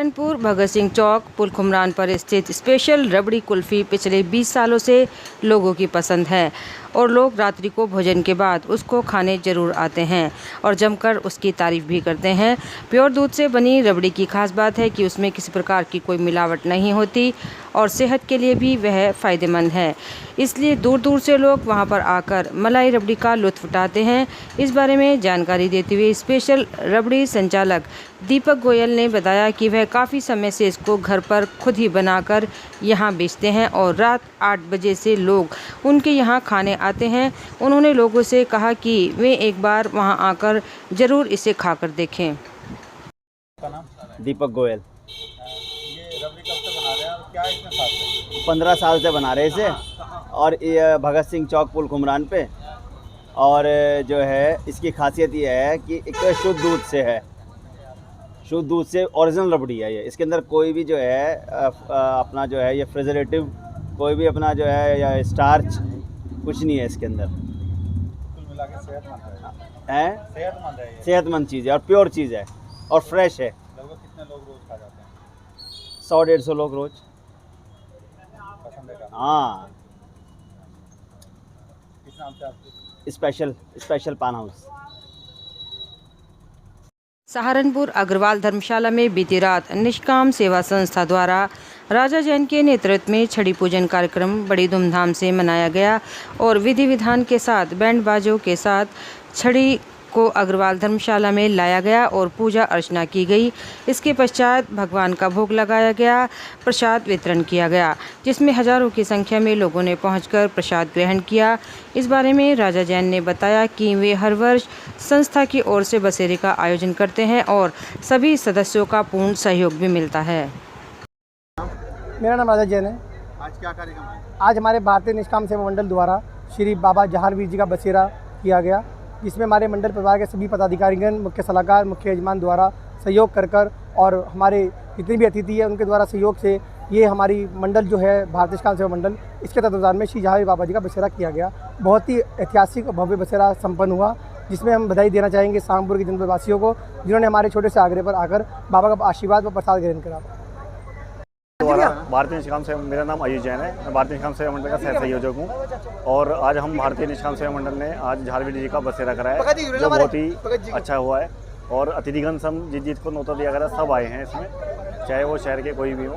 सहारनपुर भगत सिंह चौक पुल खुमरान पर स्थित स्पेशल रबड़ी कुल्फ़ी पिछले 20 सालों से लोगों की पसंद है और लोग रात्रि को भोजन के बाद उसको खाने ज़रूर आते हैं और जमकर उसकी तारीफ़ भी करते हैं। प्योर दूध से बनी रबड़ी की खास बात है कि उसमें किसी प्रकार की कोई मिलावट नहीं होती और सेहत के लिए भी वह फ़ायदेमंद है, इसलिए दूर दूर से लोग वहां पर आकर मलाई रबड़ी का लुत्फ़ उठाते हैं। इस बारे में जानकारी देते हुए स्पेशल रबड़ी संचालक दीपक गोयल ने बताया कि वह काफ़ी समय से इसको घर पर खुद ही बनाकर यहां बेचते हैं और रात 8 बजे से लोग उनके यहां खाने आते हैं। उन्होंने लोगों से कहा कि वे एक बार वहां आकर ज़रूर इसे खाकर देखें। दीपक गोयल। ये रबड़ी कब से बना रहे हैं और क्या इसमें खास है? 15 साल से बना रहे इसे और ये भगत सिंह चौक पुल खुमरान पे। और जो है इसकी खासियत ये है कि एक तो शुद्ध दूध से है, शुद्ध दूध से ओरिजिनल रबड़ी है ये। इसके अंदर कोई भी जो है अपना जो है ये प्रिजर्वेटिव कोई भी अपना जो है या स्टार्च कुछ नहीं है इसके अंदर। कुल मिला के सेहतमंद है। सेहतमंद है ये। सेहतमंद चीज़ है और प्योर चीज़ है और फ्रेश है। लगभग कितने लोग रोज खा जाते हैं? 100-150 लोग रोज पसंद है काफी। हाँ। किस नाम से आपकी? स्पेशल पान हाउस। सहारनपुर अग्रवाल धर्मशाला में बीती रात निष्काम सेवा संस्था द्वारा राजा जैन के नेतृत्व में छड़ी पूजन कार्यक्रम बड़ी धूमधाम से मनाया गया और विधि विधान के साथ बैंड बाजों के साथ छड़ी को अग्रवाल धर्मशाला में लाया गया और पूजा अर्चना की गई। इसके पश्चात भगवान का भोग लगाया गया, प्रसाद वितरण किया गया, जिसमें हजारों की संख्या में लोगों ने पहुंचकर प्रसाद ग्रहण किया। इस बारे में राजा जैन ने बताया कि वे हर वर्ष संस्था की ओर से बसेरे का आयोजन करते हैं और सभी सदस्यों का पूर्ण सहयोग भी मिलता है। मेरा नाम राजा जैन है। आज क्या कार्यक्रम है? आज हमारे भारतीय निष्काम सेवा मंडल द्वारा श्री बाबा जहांगीर जी का बसेरा किया गया, जिसमें हमारे मंडल परिवार के सभी पदाधिकारीगण, मुख्य सलाहकार, मुख्य यजमान द्वारा सहयोग कर और हमारे जितने भी अतिथि हैं उनके द्वारा सहयोग से ये हमारी मंडल जो है भारतीय निष्काम सेवा मंडल, इसके तत्वाधान में श्री जहांगीर बाबा जी का बसेरा किया गया। बहुत ही ऐतिहासिक और भव्य बसेरा संपन्न हुआ, जिसमें हम बधाई देना चाहेंगे सहारनपुर के जनपदवासियों को, जिन्होंने हमारे छोटे से आग्रह पर आकर बाबा का आशीर्वाद व प्रसाद ग्रहण करा। भारतीय निष्काम सेवा, मेरा नाम आयुष जैन है। मैं भारतीय निष्काम सेवा मंडल का सह संयोजक हूँ और आज हम भारतीय निष्काम सेवा मंडल ने आज झारवीर जी का बसेरा कराया, जो बहुत ही अच्छा हुआ है। और अतिथिगण सब जिस को न्योता दिया गया सब आए हैं इसमें, चाहे वो शहर के कोई भी हो।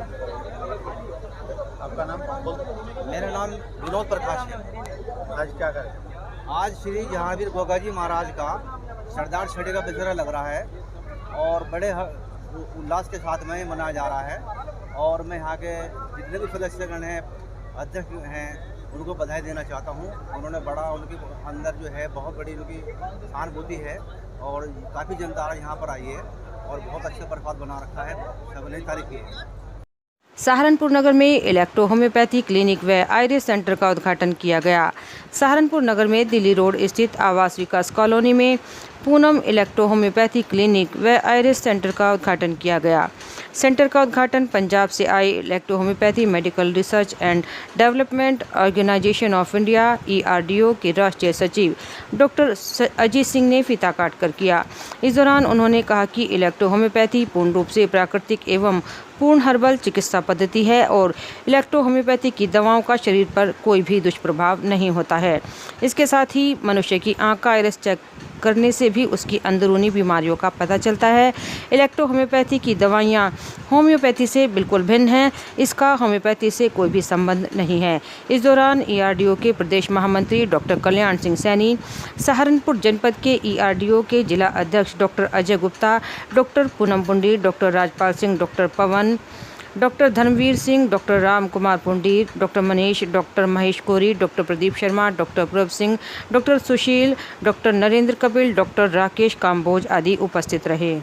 आपका नाम? मेरा नाम विनोद प्रकाश है। आज क्या करें? आज श्री जहांगीर गोगा जी महाराज का सरदार छड़ी का बसेरा लग रहा है और बड़े उल्लास के साथ में मनाया जा रहा है। और मैं यहाँ के जितने भी सदस्यगण हैं, अध्यक्ष हैं, उनको बधाई देना चाहता हूँ। उन्होंने बड़ा उनके अंदर जो है बहुत बड़ी उनकी सहानुभूति है और काफ़ी जनता यहाँ पर आई है और बहुत अच्छा प्रसाद बना रखा है, सबने तारीफ की है। सहारनपुर नगर में इलेक्ट्रो होम्योपैथी क्लिनिक व आइरिस सेंटर का उद्घाटन किया गया। सहारनपुर नगर में दिल्ली रोड स्थित आवास विकास कॉलोनी में पूनम इलेक्ट्रो होम्योपैथी क्लिनिक व आइरिस सेंटर का उद्घाटन किया गया। सेंटर का उद्घाटन पंजाब से आई electro homeopathy medical research and development organisation of India ERDO के राष्ट्रीय सचिव डॉक्टर अजीत सिंह ने फीता काट कर किया। इस दौरान उन्होंने कहा कि इलेक्ट्रो होम्योपैथी पूर्ण रूप से प्राकृतिक एवं पूर्ण हर्बल चिकित्सा पद्धति है और इलेक्ट्रो होम्योपैथी की दवाओं का शरीर पर कोई भी दुष्प्रभाव नहीं होता है। इसके साथ ही मनुष्य की आंख का आइरिस चेक करने से भी उसकी अंदरूनी बीमारियों का पता चलता है। इलेक्ट्रो होम्योपैथी की दवाइयाँ होम्योपैथी से बिल्कुल भिन्न हैं, इसका होम्योपैथी से कोई भी संबंध नहीं है। इस दौरान ERDO के प्रदेश महामंत्री डॉक्टर कल्याण सिंह सैनी, सहारनपुर जनपद के ERDO के जिला अध्यक्ष doctor Ajay Gupta, doctor Poonam Pundi, doctor Rajpal Singh, doctor Pawan, doctor Dharamvir Singh, doctor Ram Kumar Pundir, doctor Manish, doctor Mahesh Kori, doctor Pradeep Sharma, doctor Prabh Singh, doctor Sushil, doctor Narendra Kapil, doctor Rakesh Kamboj आदि उपस्थित रहे।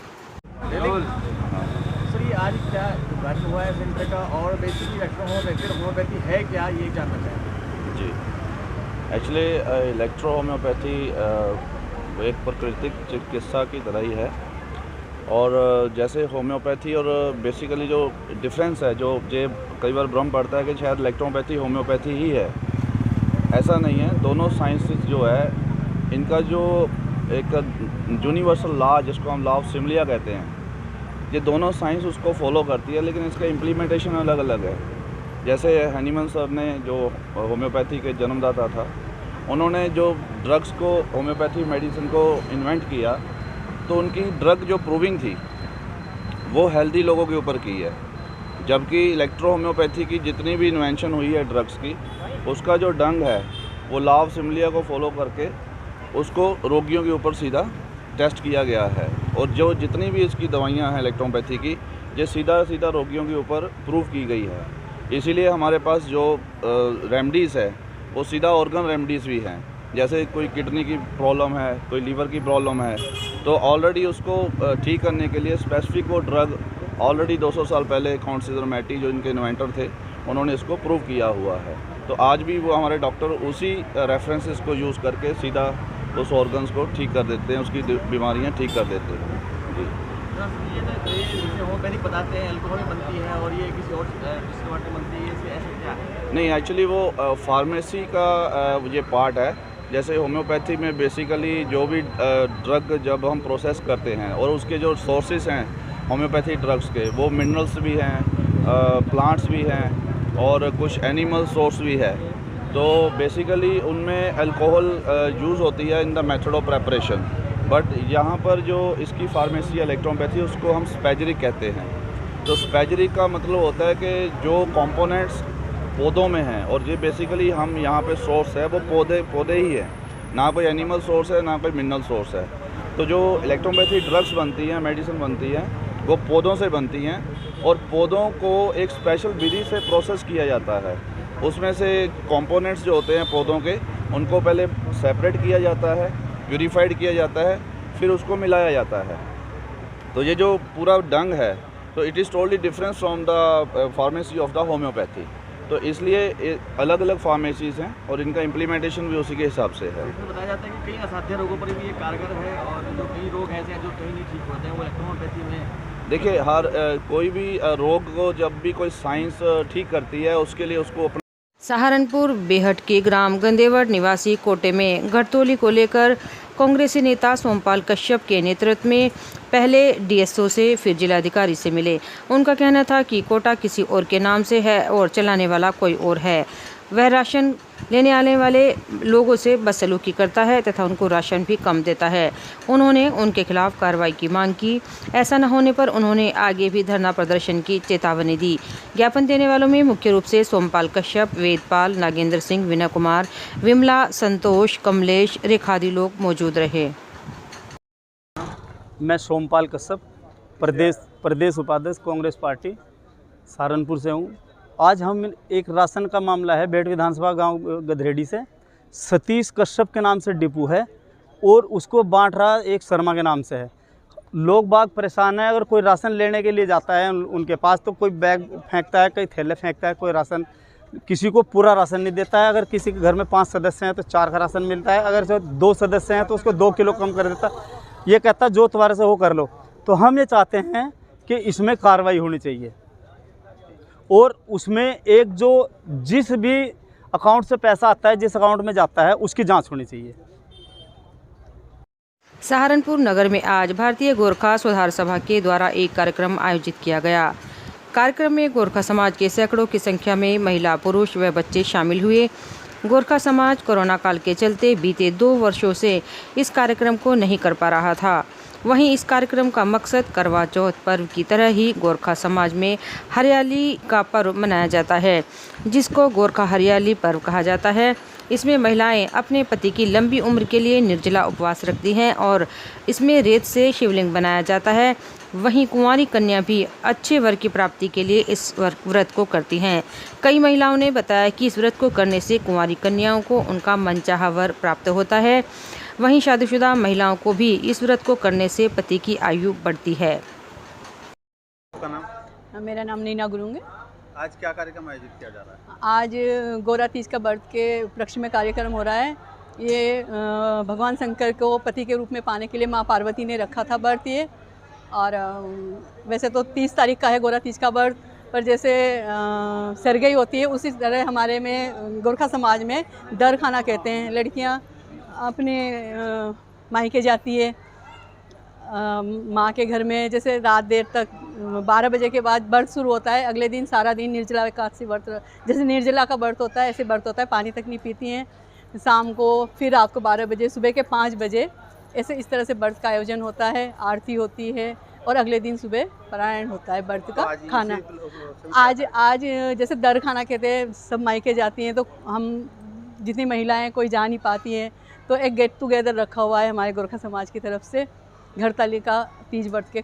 आज क्या उद्घाटन हुआ है सेंटर का और बेसिकली इलेक्ट्रो होम्योपैथी है क्या, ये जानना चाहेंगे? जी, एक्चुअली इलेक्ट्रो होम्योपैथी एक प्राकृतिक चिकित्सा की तरह ही है और जैसे होम्योपैथी और बेसिकली जो डिफरेंस है, जो कई बार भ्रम पड़ता है कि शायद इलेक्ट्रोपैथी होम्योपैथी ही है, ऐसा नहीं है। दोनों साइंसेस जो है इनका जो एक यूनिवर्सल लॉ, जिसको हम लॉ ऑफ सिमलिया कहते हैं, ये दोनों साइंस उसको फॉलो करती है, लेकिन इसका इम्प्लीमेंटेशन अलग अलग है। जैसे हनीमन सर ने, जो होम्योपैथी के जन्मदाता था, उन्होंने जो ड्रग्स को, होम्योपैथी मेडिसिन को इन्वेंट किया, तो उनकी ड्रग जो प्रूविंग थी वो हेल्दी लोगों के ऊपर की है, जबकि इलेक्ट्रो होम्योपैथी की जितनी भी इन्वेंशन हुई है ड्रग्स की, उसका जो ढंग है वो लॉ ऑफ सिमलिया को फॉलो करके उसको रोगियों के ऊपर सीधा टेस्ट किया गया है। और जो जितनी भी इसकी दवाइयाँ हैं इलेक्ट्रोपैथी की, ये सीधा सीधा रोगियों के ऊपर प्रूव की गई है। इसीलिए हमारे पास जो रेमडीज़ है वो सीधा ऑर्गन रेमडीज़ भी हैं। जैसे कोई किडनी की प्रॉब्लम है, कोई लीवर की प्रॉब्लम है, तो ऑलरेडी उसको ठीक करने के लिए स्पेसिफिक वो ड्रग ऑलरेडी 200 साल पहले काउंट सीजर मैटी, जो इनके इन्वेंटर थे, उन्होंने इसको प्रूव किया हुआ है। तो आज भी वो हमारे डॉक्टर उसी रेफरेंसेस को यूज़ करके सीधा उस ऑर्गन्स को ठीक कर देते हैं, उसकी बीमारियां ठीक कर देते हैं। जी, ये होम्योपैथिक बताते हैं अल्कोहल में बनती है और ये किसी और डिस्ट्रीब्यूटर में बनती है, इसमें ऐसा क्या है? नहीं, एक्चुअली वो फार्मेसी का ये पार्ट है। जैसे होम्योपैथी में बेसिकली जो भी ड्रग जब हम प्रोसेस करते हैं, और उसके जो सोर्सेज हैं होम्योपैथी ड्रग्स के, वो मिनरल्स भी हैं, प्लांट्स भी हैं, और कुछ एनिमल सोर्स भी है। तो बेसिकली उनमें अल्कोहल यूज़ होती है in the method of preparation. But यहाँ पर जो इसकी फार्मेसी इलेक्ट्रोपैथी, उसको हम स्पैजरिक कहते हैं। तो स्पैजरिक का मतलब होता है कि जो कंपोनेंट्स पौधों में हैं, और ये बेसिकली हम यहाँ पे सोर्स है वो पौधे ही है, ना कोई एनिमल सोर्स है ना कोई मिनरल सोर्स है। तो जो इलेक्ट्रोपैथी ड्रग्स बनती हैं, मेडिसिन बनती हैं, वो पौधों से बनती हैं, और पौधों को एक स्पेशल विधि से प्रोसेस किया जाता है। उसमें से कंपोनेंट्स जो होते हैं पौधों के, उनको पहले सेपरेट किया जाता है, प्यूरीफाइड किया जाता है, फिर उसको मिलाया जाता है। तो ये जो पूरा ढंग है, तो it is totally different from the pharmacy of the homeopathy. तो इसलिए अलग अलग फार्मेसीज़ हैं और इनका इम्प्लीमेंटेशन भी उसी के हिसाब से है। इसमें बताया जाता है कि कई असाध्य रोगों पर भी ये कारगर है, और जो कई रोग ऐसे हैं जो कहीं नहीं ठीक होते हैं, वो इलेक्ट्रोपैथी में। देखिए, हर कोई भी रोग को जब भी कोई साइंस ठीक करती है, उसके लिए उसको अपना। सहारनपुर बेहट के ग्राम गंदेवट निवासी कोटे में घटतोली को लेकर कांग्रेसी नेता सोमपाल कश्यप के नेतृत्व में पहले डीएसओ से फिर जिलाधिकारी से मिले। उनका कहना था कि कोटा किसी और के नाम से है और चलाने वाला कोई और है। वह राशन लेने आने वाले लोगों से बदसलूकी करता है तथा उनको राशन भी कम देता है। उन्होंने उनके खिलाफ कार्रवाई की मांग की। ऐसा न होने पर उन्होंने आगे भी धरना प्रदर्शन की चेतावनी दी। ज्ञापन देने वालों में मुख्य रूप से सोमपाल कश्यप, वेदपाल, नागेंद्र सिंह, विनय कुमार, विमला, संतोष, कमलेश, रेखादी लोग मौजूद रहे। मैं सोमपाल कश्यप, प्रदेश उपाध्यक्ष कांग्रेस पार्टी सहारनपुर से हूँ। आज हम एक राशन का मामला है, बेहट विधानसभा गांव गधरेडी से सतीश कश्यप के नाम से डिपो है, और उसको बांट रहा एक शर्मा के नाम से है। लोग बाग परेशान है। अगर कोई राशन लेने के लिए जाता है उनके पास, तो कोई बैग फेंकता है, कोई थैले फेंकता है, कोई राशन, किसी को पूरा राशन नहीं देता है। अगर किसी के घर में 5 सदस्य हैं तो 4 का राशन मिलता है। अगर 2 सदस्य हैं तो उसको 2 किलो कम कर देता है। ये कहता जो तुम्हारे से हो कर लो। तो हम ये चाहते हैं कि इसमें कार्रवाई होनी चाहिए, और उसमें एक जो जिस भी अकाउंट से पैसा आता है, जिस अकाउंट में जाता है, उसकी जांच होनी चाहिए। सहारनपुर नगर में आज भारतीय गोरखा सुधार सभा के द्वारा एक कार्यक्रम आयोजित किया गया। कार्यक्रम में गोरखा समाज के सैकड़ों की संख्या में महिला, पुरुष व बच्चे शामिल हुए। गोरखा समाज कोरोना काल के चलते बीते 2 वर्षों से इस कार्यक्रम को नहीं कर पा रहा था। वहीं इस कार्यक्रम का मकसद करवा चौथ पर्व की तरह ही गोरखा समाज में हरियाली का पर्व मनाया जाता है, जिसको गोरखा हरियाली पर्व कहा जाता है। इसमें महिलाएं अपने पति की लंबी उम्र के लिए निर्जला उपवास रखती हैं और इसमें रेत से शिवलिंग बनाया जाता है। वहीं कुंवारी कन्या भी अच्छे वर की प्राप्ति के लिए इस व्रत को करती हैं। कई महिलाओं ने बताया कि इस व्रत को करने से कुंवारी कन्याओं को उनका मनचाहा वर प्राप्त होता है। वहीं शादीशुदा महिलाओं को भी इस व्रत को करने से पति की आयु बढ़ती है। मेरा नाम नीना गुरुंग है। आज क्या कार्यक्रम आयोजित किया जा रहा है? आज गोरा तीज का व्रत के उपलक्ष्य में कार्यक्रम हो रहा है। ये भगवान शंकर को पति के रूप में पाने के लिए माँ पार्वती ने रखा था व्रत ये। और वैसे तो 30 तारीख का है गोरा तीज का व्रत, पर जैसे सरगई होती है उसी तरह हमारे में गोरखा समाज में दर खाना कहते हैं। लड़कियाँ अपने मायके जाती है, माँ के घर में जैसे रात देर तक 12 बजे के बाद व्रत शुरू होता है। अगले दिन सारा दिन निर्जला एकादशी व्रत, जैसे निर्जला का व्रत होता है ऐसे व्रत होता है। पानी तक नहीं पीती हैं शाम को, फिर रात को 12 बजे, सुबह के 5 बजे, ऐसे इस तरह से व्रत का आयोजन होता है। आरती होती है और अगले दिन सुबह पारायण होता है व्रत का खाना। आज जैसे दर खाना कहते हैं, सब मायके जाती हैं तो हम जितनी महिलाएं कोई जा नहीं पाती हैं तो एक गेट टुगेदर रखा हुआ है हमारे गोरखा समाज की तरफ से घरतालिका तीज व्रत के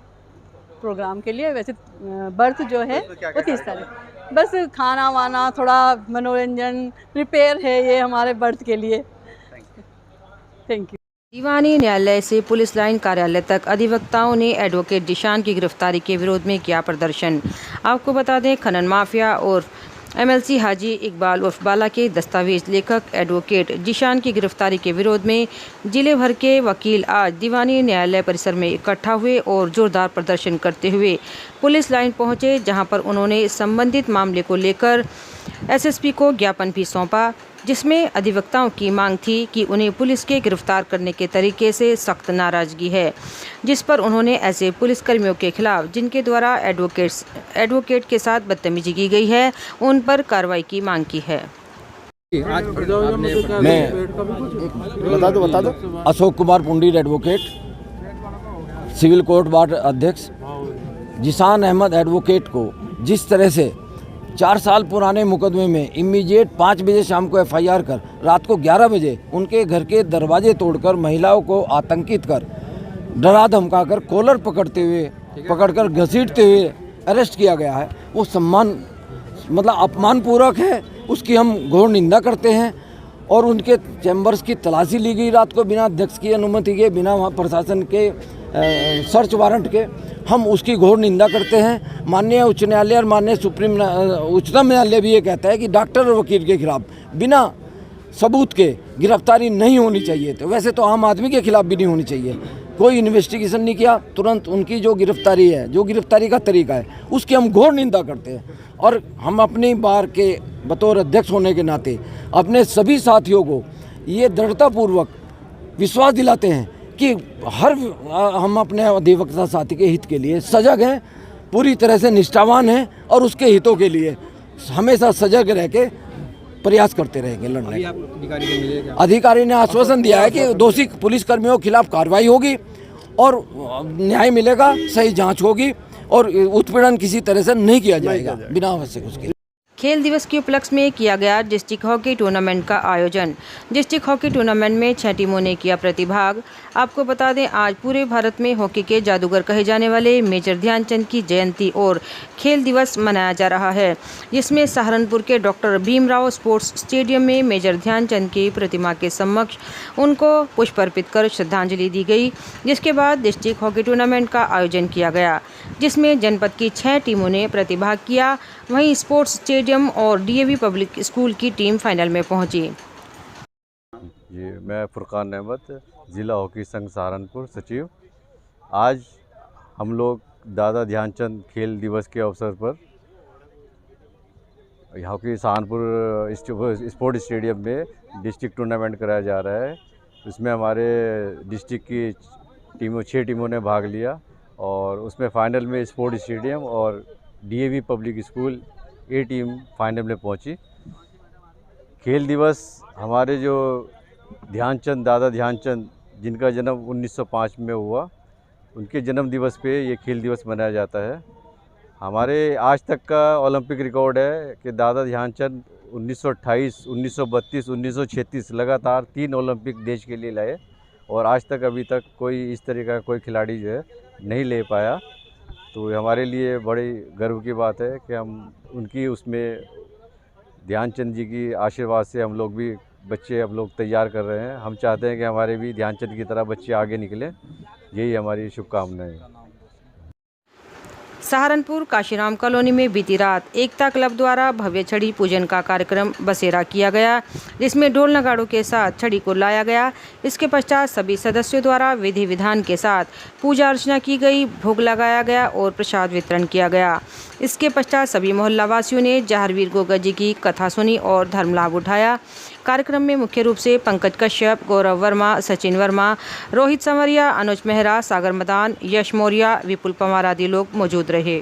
प्रोग्राम के लिए। वैसे व्रत जो है वो 30 तारीख, बस खाना वाना थोड़ा मनोरंजन प्रिपेयर है ये हमारे व्रत के लिए। Thank you. दीवानी न्यायालय से पुलिस लाइन कार्यालय तक अधिवक्ताओं ने एडवोकेट जिशान की गिरफ्तारी के विरोध में किया प्रदर्शन। आपको बता दें, खनन माफिया और MLC हाजी इकबाल उर्फ बाला के दस्तावेज लेखक एडवोकेट जिशान की गिरफ्तारी के विरोध में जिले भर के वकील आज दीवानी न्यायालय परिसर में इकट्ठा हुए और जोरदार प्रदर्शन करते हुए पुलिस लाइन पहुंचे, जहां पर उन्होंने संबंधित मामले को लेकर SSP को ज्ञापन भी सौंपा, जिसमें अधिवक्ताओं की मांग थी कि उन्हें पुलिस के गिरफ्तार करने के तरीके से सख्त नाराजगी है, जिस पर उन्होंने ऐसे पुलिसकर्मियों के खिलाफ जिनके द्वारा एडवोकेट के साथ बदतमीजी की गई है उन पर कार्रवाई की मांग की है। मैं बता दो Ashok Kumar Pundir advocate, civil court bar अध्यक्ष, जिशान अहमद एडवोकेट को जिस तरह से 4 साल पुराने मुकदमे में इमीडिएट 5 बजे शाम को FIR कर रात को 11 बजे उनके घर के दरवाजे तोड़कर महिलाओं को आतंकित कर डरा धमका कर कॉलर पकड़कर घसीटते हुए अरेस्ट किया गया है, वो अपमानपूर्वक है। उसकी हम घोर निंदा करते हैं। और उनके चैम्बर्स की तलाशी ली गई रात को बिना अध्यक्ष की अनुमति के, बिना वहाँ प्रशासन के सर्च वारंट के, हम उसकी घोर निंदा करते हैं। माननीय उच्च न्यायालय और माननीय उच्चतम न्यायालय भी ये कहता है कि डॉक्टर और वकील के खिलाफ बिना सबूत के गिरफ्तारी नहीं होनी चाहिए। तो वैसे तो आम आदमी के खिलाफ भी नहीं होनी चाहिए। कोई इन्वेस्टिगेशन नहीं किया, तुरंत उनकी जो गिरफ्तारी है, जो गिरफ्तारी का तरीका है, उसकी हम घोर निंदा करते हैं। और हम अपनी बार के बतौर अध्यक्ष होने के नाते अपने सभी साथियों को ये दृढ़तापूर्वक विश्वास दिलाते हैं कि हम अपने अधिवक्ता साथी के हित के लिए सजग हैं, पूरी तरह से निष्ठावान हैं और उसके हितों के लिए हमेशा सजग रह के प्रयास करते रहेंगे लड़ने। अधिकारी ने आश्वासन दिया है कि दोषी पुलिसकर्मियों के खिलाफ कार्रवाई होगी और न्याय मिलेगा, सही जांच होगी और उत्पीड़न किसी तरह से नहीं किया जाएगा बिना आवश्यक उसके। खेल दिवस के उपलक्ष्य में किया गया डिस्ट्रिक्ट हॉकी टूर्नामेंट का आयोजन। डिस्ट्रिक्ट हॉकी टूर्नामेंट में 6 टीमों ने किया प्रतिभाग। आपको बता दें, आज पूरे भारत में हॉकी के जादूगर कहे जाने वाले मेजर ध्यानचंद की जयंती और खेल दिवस मनाया जा रहा है, जिसमें सहारनपुर के डॉक्टर भीमराव स्पोर्ट्स स्टेडियम में मेजर ध्यानचंद की प्रतिमा के समक्ष उनको पुष्प अर्पित कर श्रद्धांजलि दी गई। जिसके बाद डिस्ट्रिक्ट हॉकी टूर्नामेंट का आयोजन किया गया, जिसमें जनपद की 6 टीमों ने प्रतिभाग किया। वहीं स्पोर्ट्स स्टेडियम और DAV पब्लिक स्कूल की टीम फाइनल में पहुंची। जी, मैं फुरकान अहमद, ज़िला हॉकी संघ सहारनपुर सचिव। आज हम लोग दादा ध्यानचंद खेल दिवस के अवसर पर हॉकी सहारनपुर स्पोर्ट स्टेडियम में डिस्ट्रिक्ट टूर्नामेंट कराया जा रहा है। उसमें हमारे डिस्ट्रिक्ट की 6 टीमों ने भाग लिया और उसमें फ़ाइनल में स्पोर्ट स्टेडियम और DAV public school A team final में पहुंची। खेल दिवस हमारे जो दादा ध्यानचंद जिनका जन्म 1905 में हुआ, उनके जन्म दिवस पे ये खेल दिवस मनाया जाता है। हमारे आज तक का ओलंपिक रिकॉर्ड है कि दादा ध्यानचंद 1928, 1932, 1936 लगातार 3 ओलंपिक देश के लिए लाए और आज तक अभी तक कोई इस तरह का कोई खिलाड़ी जो है नहीं ले पाया। तो हमारे लिए बड़ी गर्व की बात है कि हम उनकी उसमें ध्यानचंद जी की आशीर्वाद से हम लोग भी बच्चे हम लोग तैयार कर रहे हैं। हम चाहते हैं कि हमारे भी ध्यानचंद की तरह बच्चे आगे निकलें, यही हमारी शुभकामनाएं हैं। सहारनपुर काशीराम कॉलोनी में बीती रात एकता क्लब द्वारा भव्य छड़ी पूजन का कार्यक्रम बसेरा किया गया, जिसमें ढोल नगाड़ों के साथ छड़ी को लाया गया। इसके पश्चात सभी सदस्यों द्वारा विधि विधान के साथ पूजा अर्चना की गई, भोग लगाया गया और प्रसाद वितरण किया गया। इसके पश्चात सभी मोहल्ला वासियों ने जहारवीर गोगा जी की कथा सुनी और धर्म लाभ उठाया। कार्यक्रम में मुख्य रूप से पंकज कश्यप, गौरव वर्मा, सचिन वर्मा, रोहित संवरिया, अनुज मेहरा, सागर मदान, यश मौर्य, विपुल पवार आदि लोग मौजूद रहे।